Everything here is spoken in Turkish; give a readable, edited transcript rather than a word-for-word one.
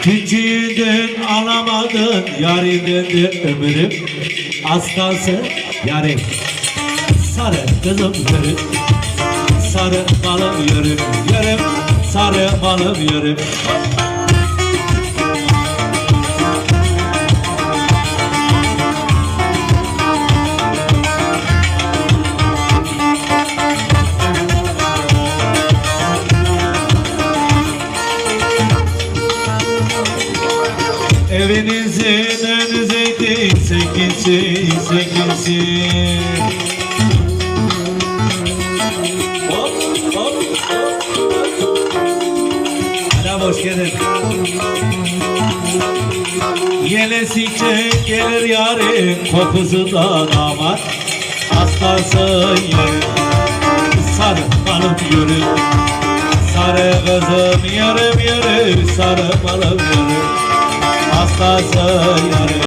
Küçüğünden alamadın yarimden de ömrüm. Aslası yarim. Sarı kızım yürü. Sarı malım yürü. Yürüm. Sarı malım yürü. Evinizin önü zeytin sekinsin, sekinsin. Hop, hop, hop. Anam hoş geldin. Yelesikçe gelir yarın kokusundan aman. Aslasın yarın, sarı malım yürü. Sarı kızım yürüm yürü, sarı malım yürü. Hastası yarı